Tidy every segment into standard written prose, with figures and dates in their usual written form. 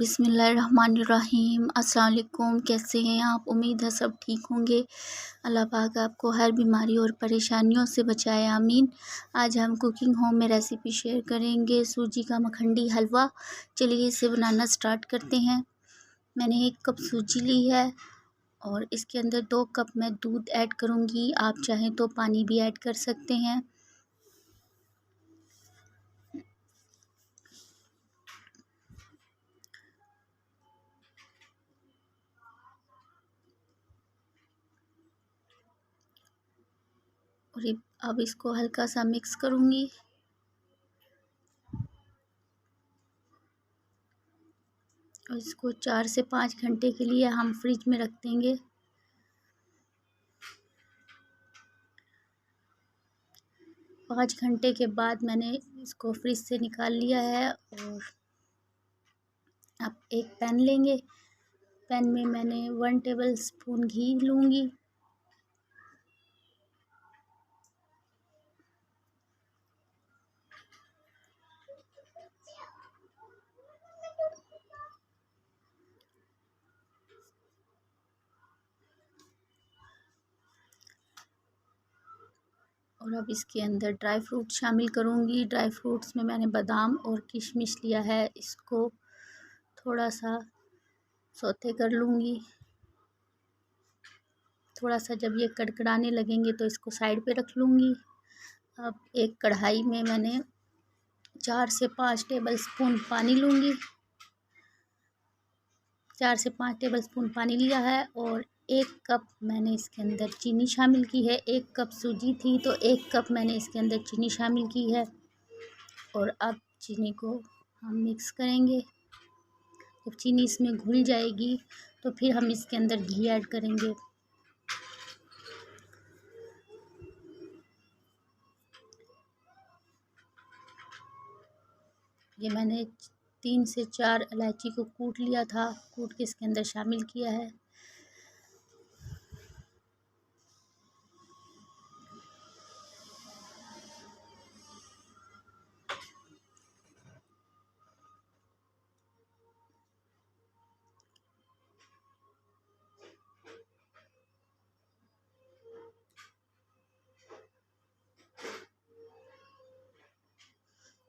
बिस्मिल्लाहिर्रहमानिर्रहीम। अस्सलाम वालेकुम। कैसे हैं आप? उम्मीद है सब ठीक होंगे। अल्लाह पाक आपको हर बीमारी और परेशानियों से बचाए, आमीन। आज हम कुकिंग होम में रेसिपी शेयर करेंगे सूजी का मखंडी हलवा। चलिए इसे बनाना स्टार्ट करते हैं। मैंने 1 कप सूजी ली है और इसके अंदर 2 कप मैं दूध ऐड करूँगी। आप चाहें तो पानी भी ऐड कर सकते हैं। और अब इसको हल्का सा मिक्स करूँगी। और इसको 4 से 5 घंटे के लिए हम फ्रिज में रख देंगे। 5 घंटे के बाद मैंने इसको फ्रिज से निकाल लिया है। और अब एक पैन लेंगे। पैन में मैंने 1 टेबल स्पून घी लूँगी। और अब इसके अंदर ड्राई फ्रूट शामिल करूँगी। ड्राई फ्रूट्स में मैंने बादाम और किशमिश लिया है। इसको थोड़ा सा सौते कर लूँगी। थोड़ा सा जब ये कड़कड़ाने लगेंगे तो इसको साइड पे रख लूँगी। अब एक कढ़ाई में मैंने 4 से 5 टेबल स्पून पानी लूँगी। 4 से 5 टेबल स्पून पानी लिया है। और 1 कप मैंने इसके अंदर चीनी शामिल की है। 1 कप सूजी थी तो 1 कप मैंने इसके अंदर चीनी शामिल की है। और अब चीनी को हम मिक्स करेंगे। जब चीनी इसमें घुल जाएगी तो फिर हम इसके अंदर घी ऐड करेंगे। ये मैंने 3 से 4 इलायची को कूट लिया था, कूट के इसके अंदर शामिल किया है।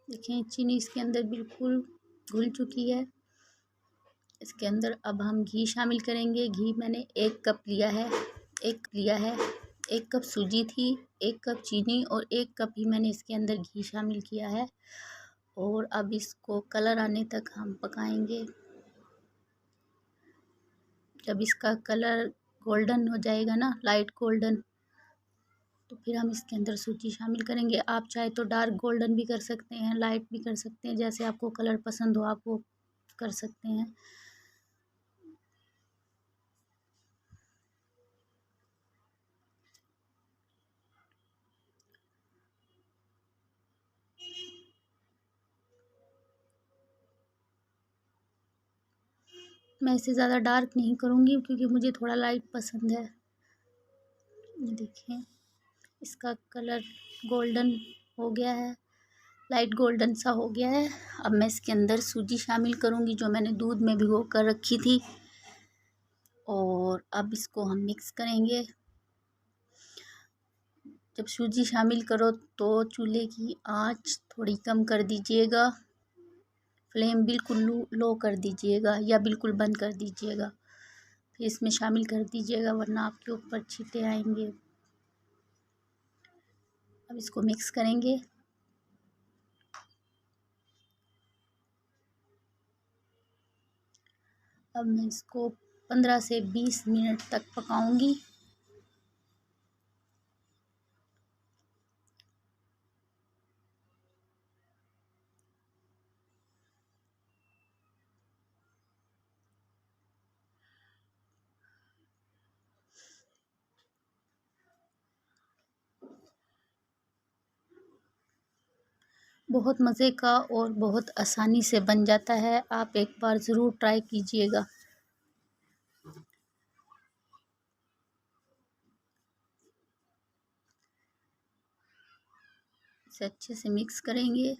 देखिए चीनी इसके अंदर बिल्कुल घुल चुकी है। इसके अंदर अब हम घी शामिल करेंगे। घी मैंने 1 कप लिया है। 1 कप सूजी थी, 1 कप चीनी और 1 कप ही मैंने इसके अंदर घी शामिल किया है। और अब इसको कलर आने तक हम पकाएंगे। जब इसका कलर गोल्डन हो जाएगा ना, लाइट गोल्डन, तो फिर हम इसके अंदर सूजी शामिल करेंगे। आप चाहे तो डार्क गोल्डन भी कर सकते हैं, लाइट भी कर सकते हैं, जैसे आपको कलर पसंद हो आप वो कर सकते हैं। मैं इसे ज़्यादा डार्क नहीं करूँगी क्योंकि मुझे थोड़ा लाइट पसंद है। ये देखें इसका कलर गोल्डन हो गया है, लाइट गोल्डन सा हो गया है। अब मैं इसके अंदर सूजी शामिल करूँगी जो मैंने दूध में भिगो कर रखी थी। और अब इसको हम मिक्स करेंगे। जब सूजी शामिल करो तो चूल्हे की आंच थोड़ी कम कर दीजिएगा। फ्लेम बिल्कुल लो कर दीजिएगा या बिल्कुल बंद कर दीजिएगा। फिर इसमें शामिल कर दीजिएगा वरना आपके ऊपर छींटे आएंगे। अब इसको मिक्स करेंगे। अब मैं इसको 15 से 20 मिनट तक पकाऊंगी। बहुत मज़े का और बहुत आसानी से बन जाता है। आप एक बार ज़रूर ट्राई कीजिएगा। इसे अच्छे से मिक्स करेंगे।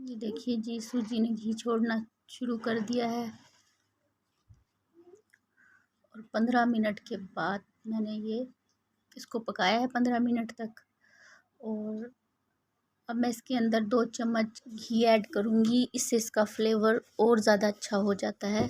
ये देखिए जी, सूजी ने घी छोड़ना शुरू कर दिया है और 15 मिनट के बाद मैंने इसको पकाया है 15 मिनट तक। और अब मैं इसके अंदर 2 चम्मच घी ऐड करूँगी, इससे इसका फ्लेवर और ज़्यादा अच्छा हो जाता है।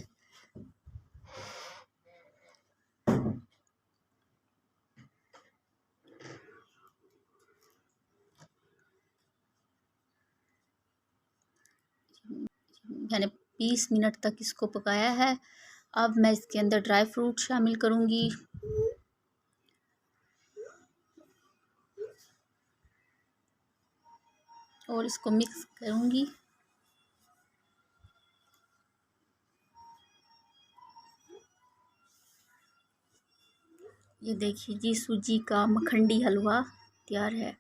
मैंने 20 मिनट तक इसको पकाया है। अब मैं इसके अंदर ड्राई फ्रूट शामिल करूँगी। और इसको मिक्स करूँगी। ये देखिए जी, सूजी का मखंडी हलवा तैयार है।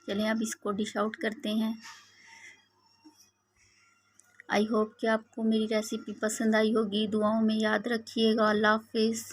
चलिए अब इसको डिश आउट करते हैं। आई होप कि आपको मेरी रेसिपी पसंद आई होगी। दुआओं में याद रखिएगा। अल्लाह हाफ़िज़।